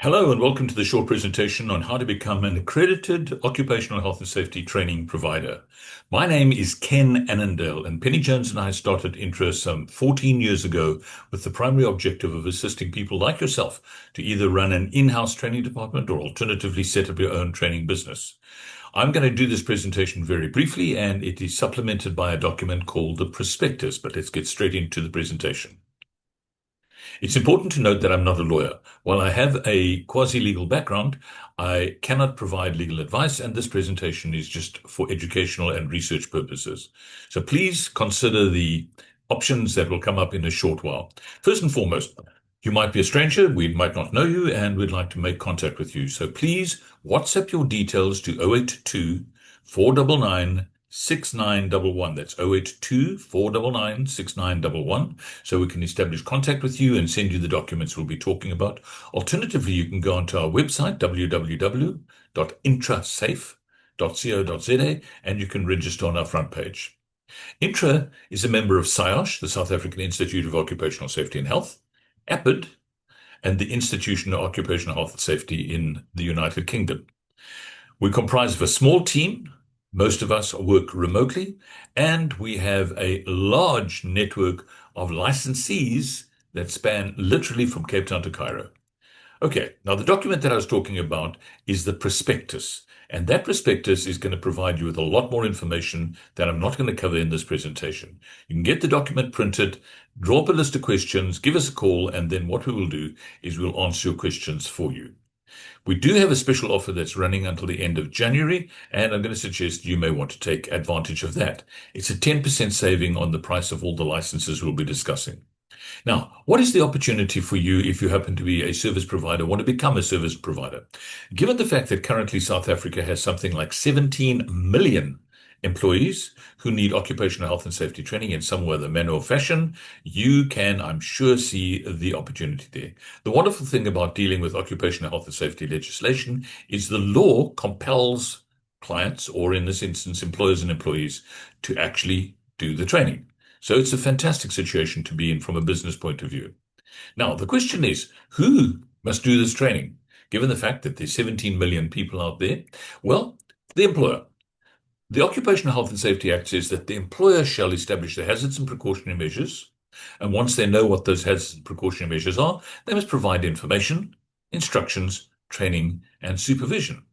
Hello and welcome to the short presentation on how to become an accredited occupational health and safety training provider. My name is Ken Annandale, and Penny Jones and I started Intra some 14 years ago with the primary objective of assisting people like yourself to either run an in-house training department or alternatively set up your own training business. I'm going to do this presentation very briefly, and it is supplemented by a document called the prospectus, but let's get straight into the presentation. It's important to note that I'm not a lawyer. While I have a quasi-legal background, I cannot provide legal advice, and this presentation is just for educational and research purposes. So please consider the options that will come up in a short while. First and foremost, you might be a stranger, we might not know you, and we'd like to make contact with you. So please WhatsApp your details to 082 499 6911. That's 082 499 6911. So we can establish contact with you and send you the documents we'll be talking about. Alternatively, you can go onto our website, www.intrasafe.co.za, and you can register on our front page. Intra is a member of SIOSH, the South African Institute of Occupational Safety and Health, APID, and the Institution of Occupational Health and Safety in the United Kingdom. We comprise of a small team. Most of us work remotely, and we have a large network of licensees that span literally from Cape Town to Cairo. Okay, now the document that I was talking about is the prospectus, and that prospectus is going to provide you with a lot more information that I'm not going to cover in this presentation. You can get the document printed, draw up a list of questions, give us a call, and then what we will do is we'll answer your questions for you. We do have a special offer that's running until the end of January, and I'm going to suggest you may want to take advantage of that. It's a 10% saving on the price of all the licenses we'll be discussing. Now, what is the opportunity for you if you happen to be a service provider, want to become a service provider? Given the fact that currently South Africa has something like 17 million employees who need occupational health and safety training in some way, manner, or fashion, you can, I'm sure, see the opportunity there. The wonderful thing about dealing with occupational health and safety legislation is the law compels clients, or in this instance, employers and employees, to actually do the training. So it's a fantastic situation to be in from a business point of view. Now, the question is, who must do this training? Given the fact that there's 17 million people out there, well, the employer. The Occupational Health and Safety Act says that the employer shall establish the hazards and precautionary measures, and once they know what those hazards and precautionary measures are, they must provide information, instructions, training, and supervision.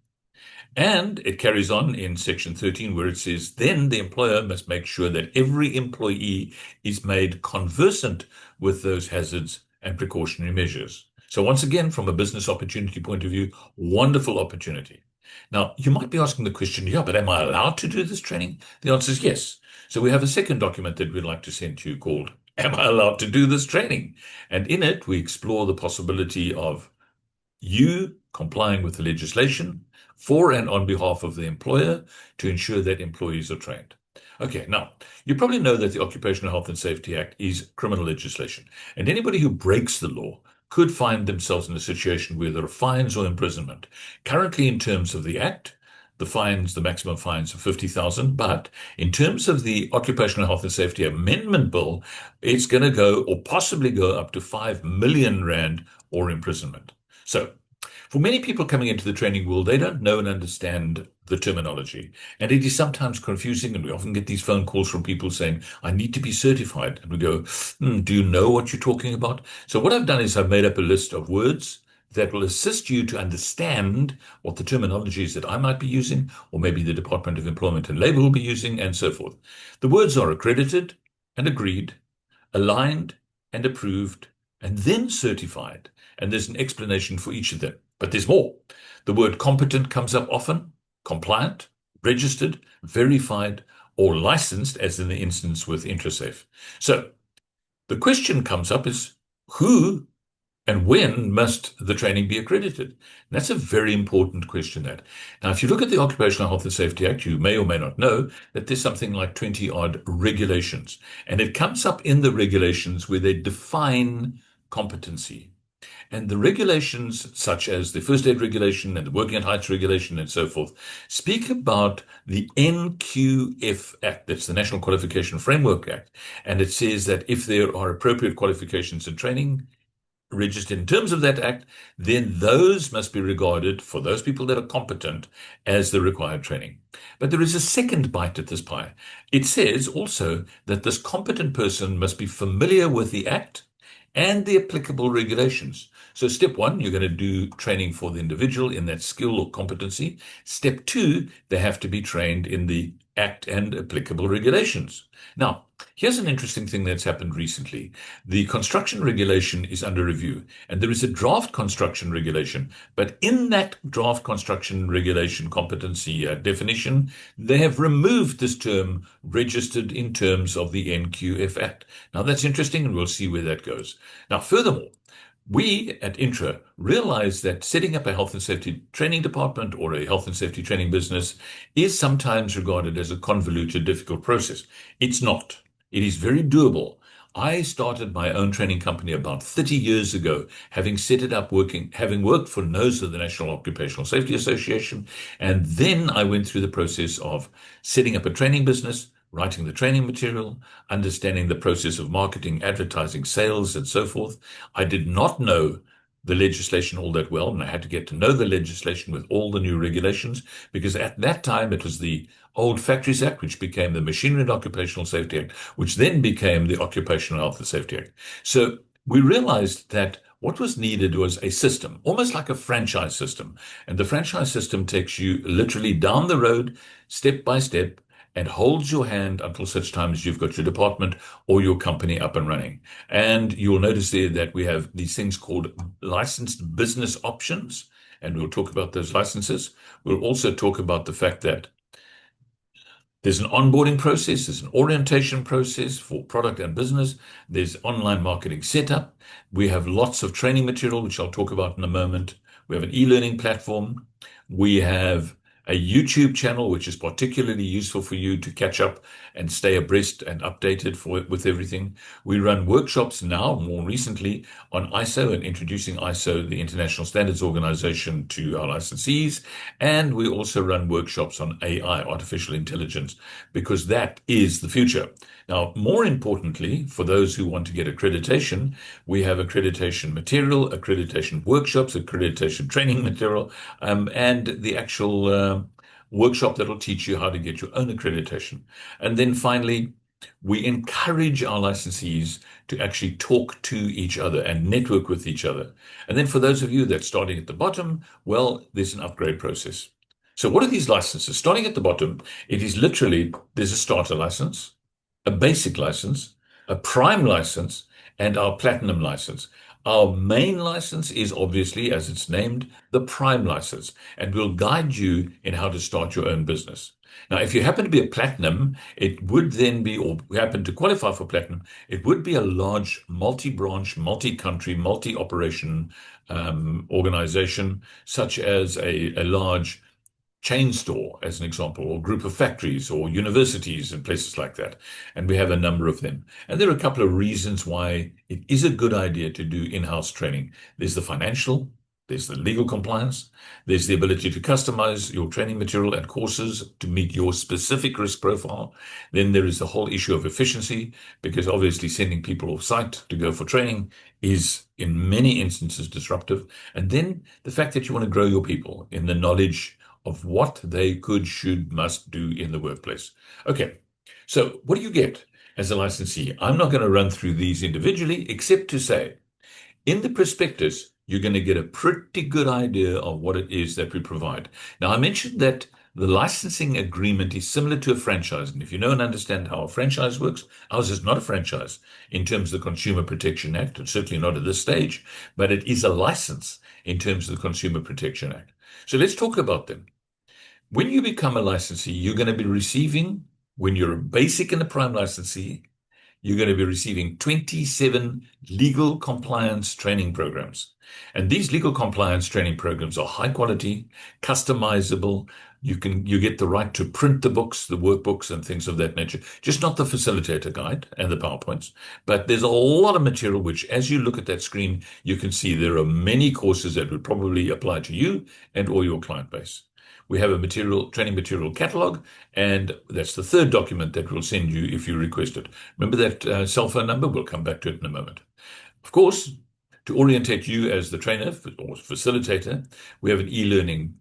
And it carries on in section 13 where it says, then the employer must make sure that every employee is made conversant with those hazards and precautionary measures. So once again, from a business opportunity point of view, wonderful opportunity. Now, you might be asking the question, yeah, but am I allowed to do this training? The answer is yes. So we have a second document that we'd like to send to you called, Am I Allowed to Do This Training? And in it, we explore the possibility of you complying with the legislation for and on behalf of the employer to ensure that employees are trained. Okay, now, you probably know that the Occupational Health and Safety Act is criminal legislation, and anybody who breaks the law could find themselves in a situation where there are fines or imprisonment. Currently, in terms of the Act, the maximum fines are 50,000, but in terms of the Occupational Health and Safety Amendment Bill, it's going to go or possibly go up to 5 million rand or imprisonment. So, for many people coming into the training world, they don't know and understand the terminology. And it is sometimes confusing, and we often get these phone calls from people saying, I need to be certified. And we go, do you know what you're talking about? So what I've done is I've made up a list of words that will assist you to understand what the terminology is that I might be using, or maybe the Department of Employment and Labor will be using, and so forth. The words are accredited and agreed, aligned and approved, and then certified. And there's an explanation for each of them. But there's more. The word competent comes up often, compliant, registered, verified, or licensed, as in the instance with IntraSafe. So the question comes up is, who and when must the training be accredited? And that's a very important question. Now, if you look at the Occupational Health and Safety Act, you may or may not know that there's something like 20-odd regulations. And it comes up in the regulations where they define competency. And the regulations, such as the first aid regulation and the working at heights regulation and so forth, speak about the NQF Act. That's the National Qualification Framework Act. And it says that if there are appropriate qualifications and training registered in terms of that act, then those must be regarded, for those people that are competent, as the required training. But there is a second bite at this pie. It says also that this competent person must be familiar with the act and the applicable regulations. So step one, you're going to do training for the individual in that skill or competency. Step two, they have to be trained in the act and applicable regulations. Now, here's an interesting thing that's happened recently. The construction regulation is under review, and there is a draft construction regulation. But in that draft construction regulation competency definition, they have removed this term registered in terms of the NQF Act. Now, that's interesting, and we'll see where that goes. Now, furthermore, we at Intra realize that setting up a health and safety training department or a health and safety training business is sometimes regarded as a convoluted, difficult process. It's not. It is very doable. I started my own training company about 30 years ago, having set it up having worked for NOSA, the National Occupational Safety Association, and then I went through the process of setting up a training business, writing the training material, understanding the process of marketing, advertising, sales, and so forth. I did not know the legislation all that well, and I had to get to know the legislation with all the new regulations, because at that time it was the old Factories Act, which became the Machinery and Occupational Safety Act, which then became the Occupational Health and Safety Act. So we realized that what was needed was a system, almost like a franchise system. And the franchise system takes you literally down the road, step by step, and holds your hand until such time as you've got your department or your company up and running. And you'll notice there that we have these things called licensed business options, and we'll talk about those licenses. We'll also talk about the fact that there's an onboarding process, there's an orientation process for product and business, there's online marketing setup. We have lots of training material, which I'll talk about in a moment. We have an e-learning platform. We have a YouTube channel, which is particularly useful for you to catch up and stay abreast and updated with everything. We run workshops now, more recently, on ISO and introducing ISO, the International Standards Organization, to our licensees. And we also run workshops on AI, artificial intelligence, because that is the future. Now, more importantly, for those who want to get accreditation, we have accreditation material, accreditation workshops, accreditation training material, and the actual workshop that will teach you how to get your own accreditation. And then finally, we encourage our licensees to actually talk to each other and network with each other. And then for those of you that's starting at the bottom, well, there's an upgrade process. So what are these licenses? Starting at the bottom, it is literally, there's a starter license, a basic license, a prime license, and our platinum license. Our main license is obviously, as it's named, the prime license, and will guide you in how to start your own business. Now, if you happen to be a platinum, it would then be, or happen to qualify for platinum, it would be a large multi-branch, multi-country, multi-operation organization, such as a large chain store, as an example, or group of factories or universities and places like that. And we have a number of them. And there are a couple of reasons why it is a good idea to do in-house training. There's the financial, there's the legal compliance, there's the ability to customize your training material and courses to meet your specific risk profile. Then there is the whole issue of efficiency, because obviously sending people off site to go for training is in many instances disruptive. And then the fact that you want to grow your people in the knowledge of what they could, should, must do in the workplace. Okay, so what do you get as a licensee? I'm not going to run through these individually, except to say, in the prospectus, you're going to get a pretty good idea of what it is that we provide. Now, I mentioned that the licensing agreement is similar to a franchise. And if you know and understand how a franchise works, ours is not a franchise in terms of the Consumer Protection Act, and certainly not at this stage, but it is a license in terms of the Consumer Protection Act. So let's talk about them. When you become a licensee, you're going to be receiving, when you're a basic and a prime licensee, you're going to be receiving 27 legal compliance training programs. And these legal compliance training programs are high quality, customizable. You get the right to print the books, the workbooks, and things of that nature. Just not the facilitator guide and the PowerPoints, but there's a lot of material which, as you look at that screen, you can see there are many courses that would probably apply to you and or your client base. We have a training material catalog, and that's the third document that we'll send you if you request it. Remember that cell phone number? We'll come back to it in a moment. Of course, to orientate you as the trainer or facilitator, we have an e-learning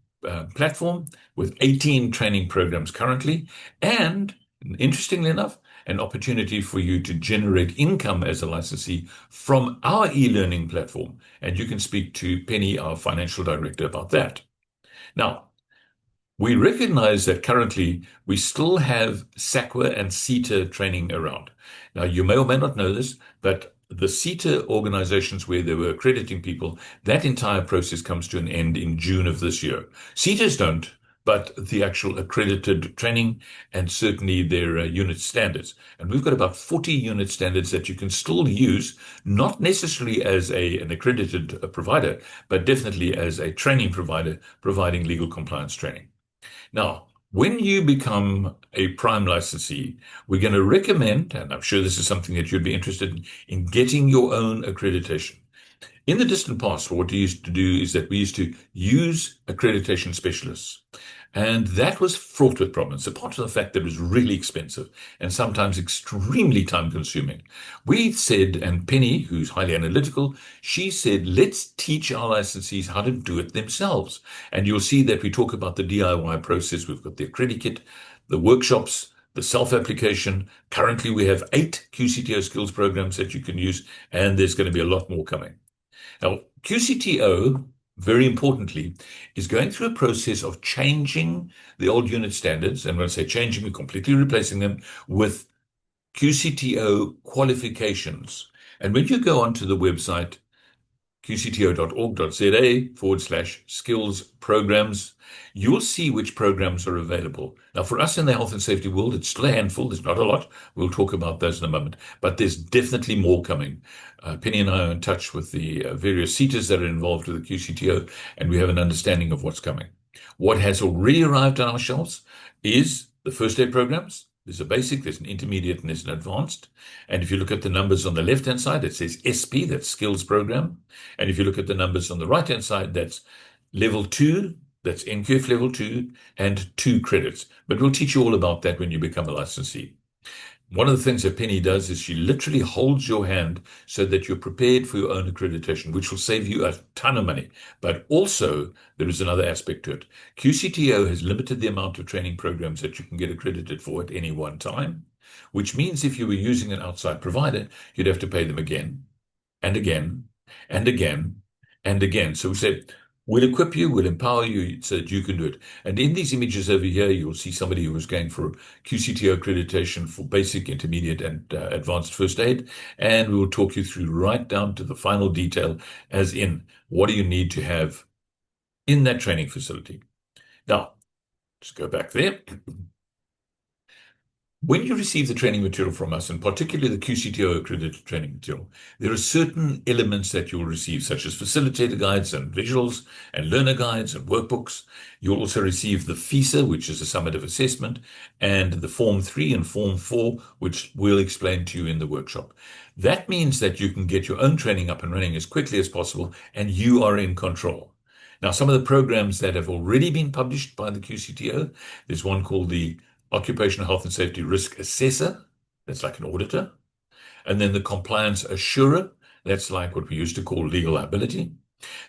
platform with 18 training programs currently, and interestingly enough, an opportunity for you to generate income as a licensee from our e-learning platform. And you can speak to Penny, our financial director, about that. Now, we recognize that currently we still have SAQA and SETA training around. Now, you may or may not know this, but the SETA organizations where they were accrediting people, that entire process comes to an end in June of this year. SETAs don't, but the actual accredited training and certainly their unit standards. And we've got about 40 unit standards that you can still use, not necessarily as an accredited provider, but definitely as a training provider providing legal compliance training. Now, when you become a prime licensee, we're going to recommend, and I'm sure this is something that you'd be interested in getting your own accreditation. In the distant past, what we used to do is that we used to use accreditation specialists. And that was fraught with problems, apart from the fact that it was really expensive and sometimes extremely time consuming. We said, and Penny, who's highly analytical, she said, let's teach our licensees how to do it themselves. And you'll see that we talk about the DIY process. We've got the Accredited, the workshops, the self-application. Currently, we have 8 QCTO skills programs that you can use, and there's going to be a lot more coming. Now, QCTO, very importantly, is going through a process of changing the old unit standards. And when I say changing, we're completely replacing them with QCTO qualifications. And when you go onto the website, qcto.org.za/skills programs, you'll see which programs are available. Now, for us in the health and safety world, it's still a handful. There's not a lot. We'll talk about those in a moment, but there's definitely more coming. Penny and I are in touch with the various SETAs that are involved with the QCTO, and we have an understanding of what's coming. What has already arrived on our shelves is the first aid programs. There's a basic, there's an intermediate, and there's an advanced. And if you look at the numbers on the left-hand side, it says SP, that's skills program. And if you look at the numbers on the right-hand side, that's level 2, that's NQF level 2, and 2 credits. But we'll teach you all about that when you become a licensee. One of the things that Penny does is she literally holds your hand so that you're prepared for your own accreditation, which will save you a ton of money. But also, there is another aspect to it. QCTO has limited the amount of training programs that you can get accredited for at any one time, which means if you were using an outside provider, you'd have to pay them again and again and again and again. So we said, we'll equip you, we'll empower you so that you can do it. And in these images over here, you'll see somebody who was going for QCTO accreditation for basic, intermediate, and advanced first aid. And we will talk you through right down to the final detail, as in what do you need to have in that training facility. Now, just go back there. When you receive the training material from us, and particularly the QCTO accredited training material, there are certain elements that you'll receive, such as facilitator guides and visuals and learner guides and workbooks. You'll also receive the FISA, which is a summative assessment, and the Form 3 and Form 4, which we'll explain to you in the workshop. That means that you can get your own training up and running as quickly as possible, and you are in control. Now, some of the programs that have already been published by the QCTO, there's one called the Occupational Health and Safety Risk Assessor, that's like an auditor. And then the Compliance Assurer, that's like what we used to call legal liability.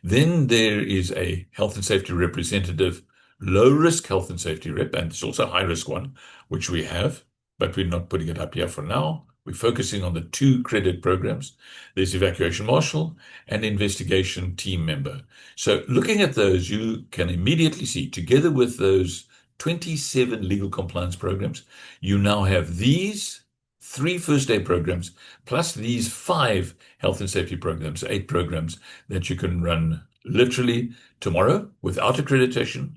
Then there is a Health and Safety Representative, low risk health and safety rep, and there's also a high risk one, which we have, but we're not putting it up here for now. We're focusing on the 2 credit programs. There's Evacuation Marshal and Investigation Team Member. So looking at those, you can immediately see, together with those 27 legal compliance programs, you now have these 3 first aid programs, plus these 5 health and safety programs, 8 programs that you can run literally tomorrow without accreditation,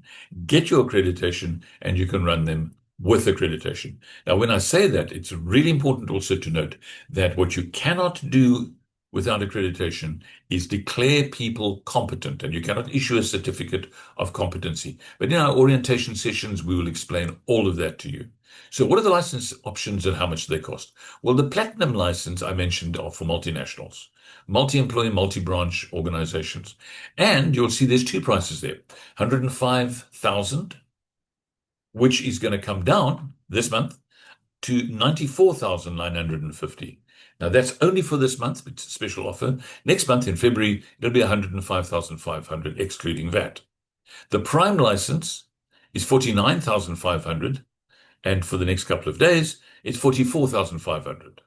get your accreditation, and you can run them with accreditation. Now, when I say that, it's really important also to note that what you cannot do without accreditation is declare people competent, and you cannot issue a certificate of competency. But in our orientation sessions, we will explain all of that to you. So what are the license options and how much do they cost? Well, the platinum license I mentioned are for multinationals, multi-employee, multi-branch organizations. And you'll see there's 2 prices there, 105,000, which is going to come down this month to 94,950. Now, that's only for this month. It's a special offer. Next month in February, it'll be 105,500, excluding VAT. The Prime license is 49,500, and for the next couple of days, it's 44,500.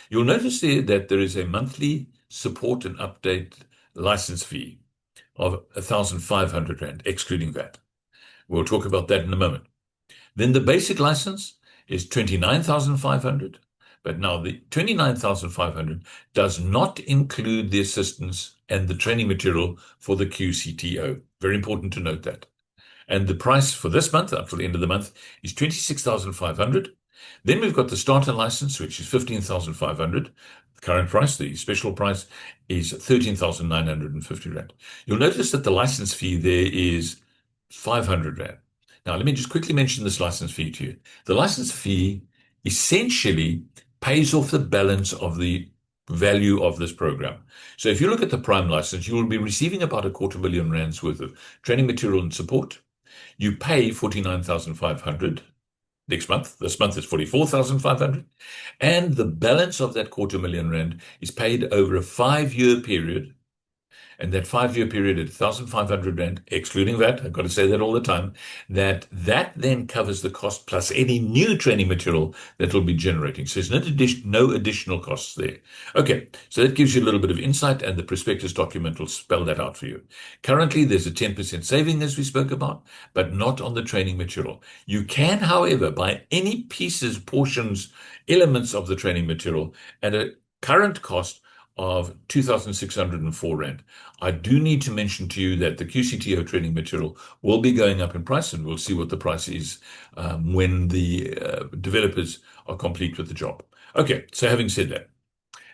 You'll notice there is a monthly support and update license fee of 1,500 Rand, excluding VAT. We'll talk about that in a moment. Then the basic license is 29,500. But now the 29,500 does not include the assistance and the training material for the QCTO. Very important to note that. And the price for this month, up to the end of the month, is 26,500. Then we've got the starter license, which is 15,500. The current price, the special price, is 13,950 Rand. You'll notice that the license fee there is 500 Rand. Now, let me just quickly mention this license fee to you. The license fee essentially pays off the balance of the value of this program. So if you look at the Prime license, you will be receiving about 250,000 Rands worth of training material and support. You pay 49,500 next month. This month is 44,500. And the balance of that 250,000 Rand is paid over a 5-year period. And that 5-year period at 1,500 Rand, excluding VAT, I've got to say that all the time, that then covers the cost plus any new training material that will be generating. So there's no additional costs there. Okay, so that gives you a little bit of insight, and the prospectus document will spell that out for you. Currently, there's a 10% saving, as we spoke about, but not on the training material. You can, however, buy any pieces, portions, elements of the training material at a current cost of 2,604 Rand. I do need to mention to you that the QCTO training material will be going up in price, and we'll see what the price is when the developers are complete with the job. Okay, so having said that,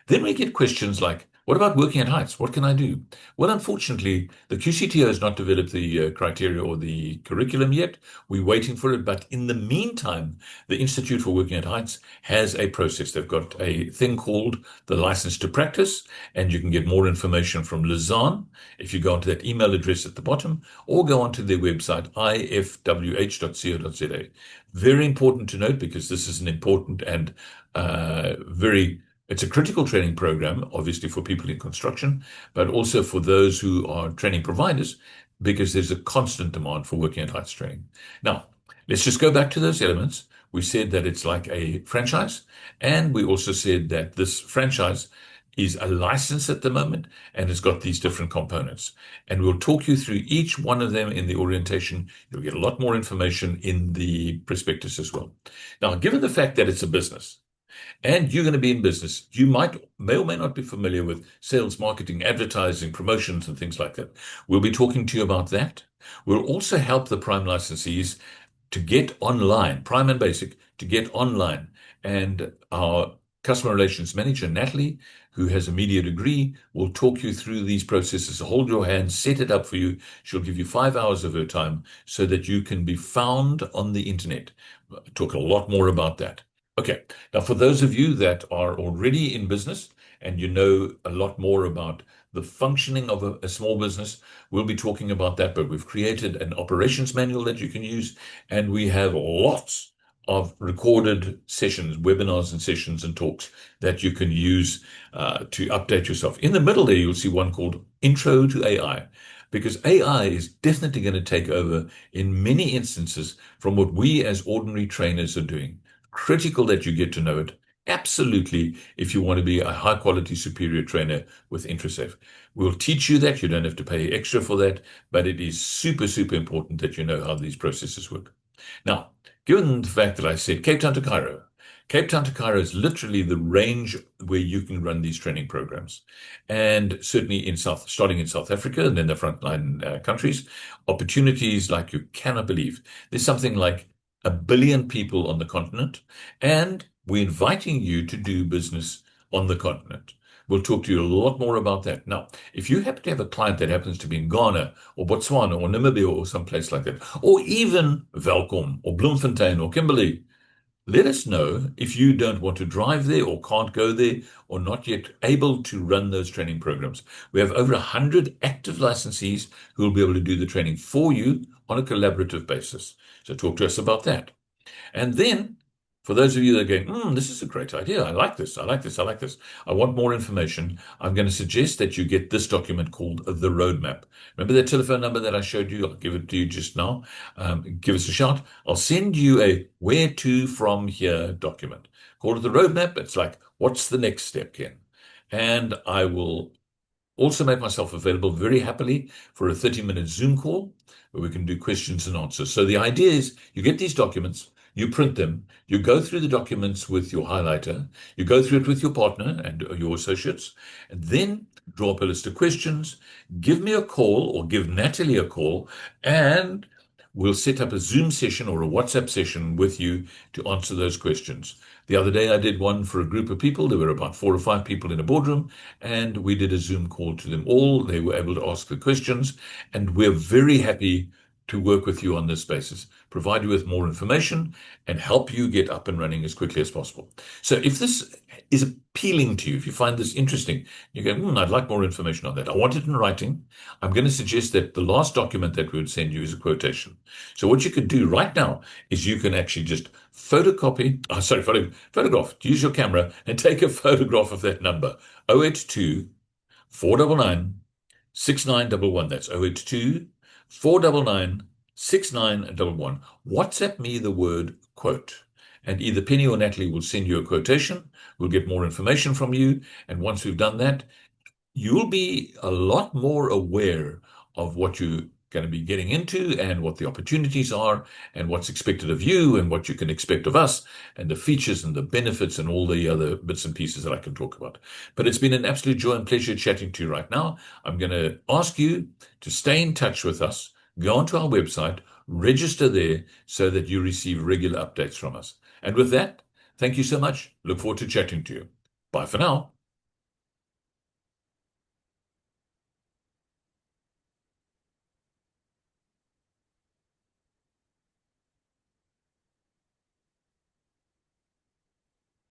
then we get questions like, what about working at heights? What can I do? Well, unfortunately, the QCTO has not developed the criteria or the curriculum yet. We're waiting for it. But in the meantime, the Institute for Working at Heights has a process. They've got a thing called the License to Practice, and you can get more information from Lizanne if you go onto that email address at the bottom, or go onto their website, ifwh.co.za. Very important to note, because this is an important and it's a critical training program, obviously for people in construction, but also for those who are training providers, because there's a constant demand for working at heights training. Now, let's just go back to those elements. We said that it's like a franchise, and we also said that this franchise is a license at the moment, and it's got these different components. And we'll talk you through each one of them in the orientation. You'll get a lot more information in the prospectus as well. Now, given the fact that it's a business, and you're going to be in business, you may or may not be familiar with sales, marketing, advertising, promotions, and things like that. We'll be talking to you about that. We'll also help the Prime licensees to get online, Prime and Basic, to get online. And our customer relations manager, Natalie, who has a media degree, will talk you through these processes, hold your hand, set it up for you. She'll give you 5 hours of her time so that you can be found on the internet. We'll talk a lot more about that. Okay, now for those of you that are already in business and you know a lot more about the functioning of a small business, we'll be talking about that, but we've created an operations manual that you can use, and we have lots of recorded sessions, webinars and sessions and talks that you can use to update yourself. In the middle there, you'll see one called Intro to AI, because AI is definitely going to take over in many instances from what we as ordinary trainers are doing. Critical that you get to know it. Absolutely, if you want to be a high quality superior trainer with IntraSafe. We'll teach you that. You don't have to pay extra for that, but it is super, super important that you know how these processes work. Now, given the fact that I said Cape Town to Cairo is literally the range where you can run these training programs. And certainly starting in South Africa and then the frontline countries, opportunities like you cannot believe. There's something like 1 billion people on the continent, and we're inviting you to do business on the continent. We'll talk to you a lot more about that. Now, if you happen to have a client that happens to be in Ghana or Botswana or Namibia or someplace like that, or even Welkom or Bloemfontein or Kimberley, let us know if you don't want to drive there or can't go there or not yet able to run those training programs. We have over 100 active licensees who will be able to do the training for you on a collaborative basis. So talk to us about that. And then For those of you that are going, this is a great idea. I like this. I like this. I like this. I want more information. I'm going to suggest that you get this document called the roadmap. Remember that telephone number that I showed you? I'll give it to you just now. Give us a shout. I'll send you a where to from here document. Call it the roadmap. It's like, what's the next step, Ken? And I will also make myself available very happily for a 30-minute Zoom call where we can do questions and answers. So the idea is you get these documents, you print them, you go through the documents with your highlighter, you go through it with your partner and your associates, and then draw up a list of questions, give me a call or give Natalie a call, and we'll set up a Zoom session or a WhatsApp session with you to answer those questions. The other day I did one for a group of people. There were about 4 or 5 people in a boardroom, and we did a Zoom call to them all. They were able to ask the questions, and we're very happy to work with you on this basis, provide you with more information, and help you get up and running as quickly as possible. So if this is appealing to you, if you find this interesting, you go, I'd like more information on that. I want it in writing. I'm going to suggest that the last document that we would send you is a quotation. So what you can do right now is you can actually just photograph, use your camera and take a photograph of that number, 082 499 6911. That's 082 499 6911. WhatsApp me the word quote, and either Penny or Natalie will send you a quotation. We'll get more information from you, and once we've done that, you'll be a lot more aware of what you're going to be getting into and what the opportunities are and what's expected of you and what you can expect of us and the features and the benefits and all the other bits and pieces that I can talk about. But it's been an absolute joy and pleasure chatting to you right now. I'm going to ask you to stay in touch with us, go onto our website, register there so that you receive regular updates from us. And with that, thank you so much. Look forward to chatting to you. Bye for now.